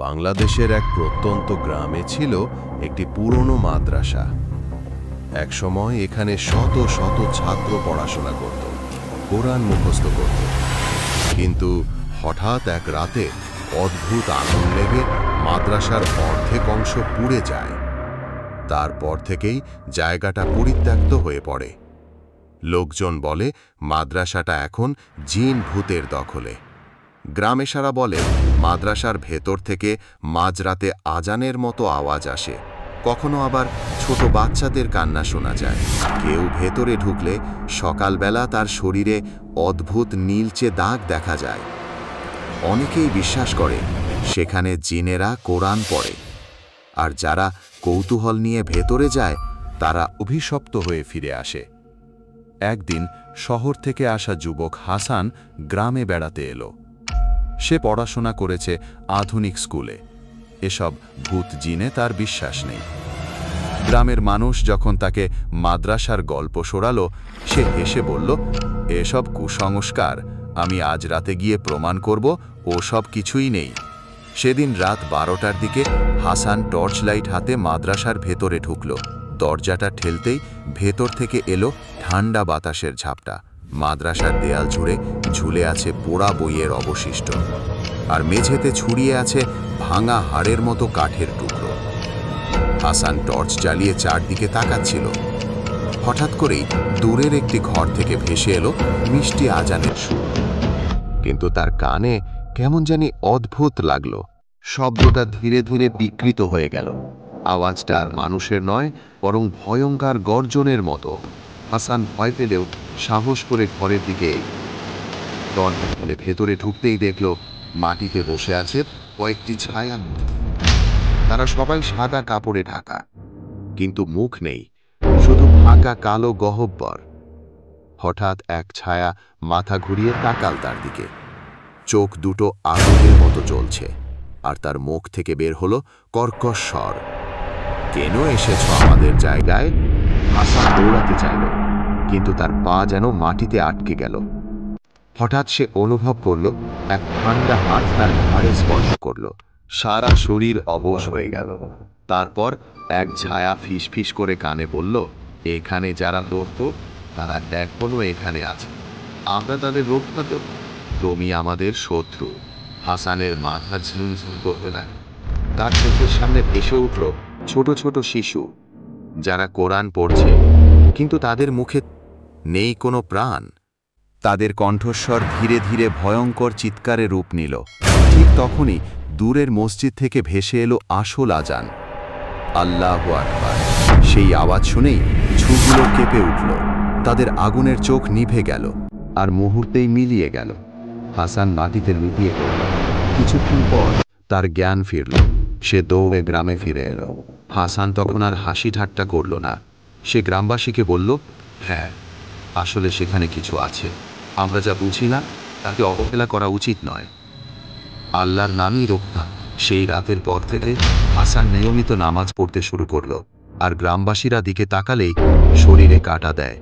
বাংলাদেশের এক প্রত্যন্ত গ্রামে ছিল একটি পুরনো মাদ্রাসা। একসময় এখানে শত শত ছাত্র পড়াশোনা করত, কোরআন মুখস্থ করত। কিন্তু হঠাৎ এক রাতে অদ্ভুত আগুন লেগে মাদ্রাসার অর্ধেক অংশ পুড়ে যায়। তারপর থেকেই জায়গাটা পরিত্যক্ত হয়ে পড়ে। লোকজন বলে মাদ্রাসাটা এখন জিন ভূতের দখলে। গ্রামেসারা বলে মাদ্রাসার ভেতর থেকে মাঝরাতে আজানের মতো আওয়াজ আসে, কখনো আবার ছোট বাচ্চাদের কান্না শোনা যায়। কেউ ভেতরে ঢুকলে সকালবেলা তার শরীরে অদ্ভুত নীলচে দাগ দেখা যায়। অনেকেই বিশ্বাস করে সেখানে জিনেরা কোরআন পড়ে, আর যারা কৌতূহল নিয়ে ভেতরে যায় তারা অভিশপ্ত হয়ে ফিরে আসে। একদিন শহর থেকে আসা যুবক হাসান গ্রামে বেড়াতে এলো। সে পড়াশোনা করেছে আধুনিক স্কুলে। এসব ভূত জিনে তার বিশ্বাস নেই। গ্রামের মানুষ যখন তাকে মাদ্রাসার গল্প শোনালো, সে হেসে বলল, এসব কুসংস্কার, আমি আজ রাতে গিয়ে প্রমাণ করব ও সব কিছুই নেই। সেদিন রাত 12টার দিকে হাসান টর্চ লাইট হাতে মাদ্রাসার ভেতরে ঢুকল। দরজাটা ঠেলতেই ভেতর থেকে এলো ঠান্ডা বাতাসের ঝাপটা। মাদ্রাসার দেয়াল জুড়ে ঝুলে আছে পোড়া বইয়ের অবশিষ্ট, আর মেঝেতে ছড়িয়ে আছে ভাঙা হাড়ের মতো কাঠের টুকরো। হাসান টর্চ জ্বালিয়ে চারদিকে তাকাচ্ছিল। হঠাৎ করেই দূরের একটি ঘর থেকে ভেসে এলো মিষ্টি আজানের সুর। কিন্তু তার কানে কেমন জানি অদ্ভুত লাগলো। শব্দটা ধীরে ধীরে বিকৃত হয়ে গেল। আওয়াজটা আর মানুষের নয়, বরং ভয়ঙ্কর গর্জনের মতো। হাসান ভয় পেলেও সাহস করে ঘরের দিকে ভেতরে ঢুকতেই দেখল মাটিতে বসে আছে কয়েকটি ছায়া। তারা সবাই সাদা কাপড়ে ঢাকা, কিন্তু মুখ নেই, শুধু ফাঁকা কালো গহ্বর। হঠাৎ এক ছায়া মাথা ঘুরিয়ে তাকাল তার দিকে। চোখ দুটো আগুনের মতো জ্বলছে, আর তার মুখ থেকে বের হলো কর্কশ স্বর, কেন এসেছ আমাদের জায়গায়? হাসান দৌড়াতে চাইল, কিন্তু তার পা যেন মাটিতে আটকে গেল। হঠাৎ সে অনুভব করল এক ঠান্ডা হাত তার ঘাড়ে স্পর্শ করল। সারা শরীর অবশ হয়ে গেল। তারপর এক ছায়া ফিস ফিস করে কানে বলল, এখানে যারা লড়ত তারা এখনো এখানে আছে, আমরা তাদের রক্ষা দেব, তুমি আমাদের শত্রু। হাসানের মাথা ঝুমঝুম করতে লাগে। তার চোখের সামনে ভেসে উঠল ছোট ছোট শিশু, যারা কোরআন পড়ছে, কিন্তু তাদের মুখে নেই কোনো প্রাণ। তাদের কণ্ঠস্বর ধীরে ধীরে ভয়ঙ্কর চিৎকারে রূপ নিল। ঠিক তখনই দূরের মসজিদ থেকে ভেসে এলো আসল আজান, আল্লাহু আকবার। সেই আওয়াজ শুনেই ঝুঁগুলো কেঁপে উঠল। তাদের আগুনের চোখ নিভে গেল, আর মুহূর্তেই মিলিয়ে গেল। হাসান মাটিতে লুটিয়ে পড়ল। কিছুক্ষণ পর তার জ্ঞান ফিরল। সে দৌড়ে গ্রামে ফিরে এলো। হাসান তখন আর হাসি ঠাট্টা করল না। সে গ্রামবাসীকে বলল, হ্যাঁ, আসলে সেখানে কিছু আছে। আমরা যা বুঝি না তাকে অবহেলা করা উচিত নয়। আল্লাহর নামই রক্ষা। সেই রাতের পর থেকে হাসান নিয়মিত নামাজ পড়তে শুরু করল, আর গ্রামবাসীরা দিকে তাকালেই শরীরে কাঁটা দেয়।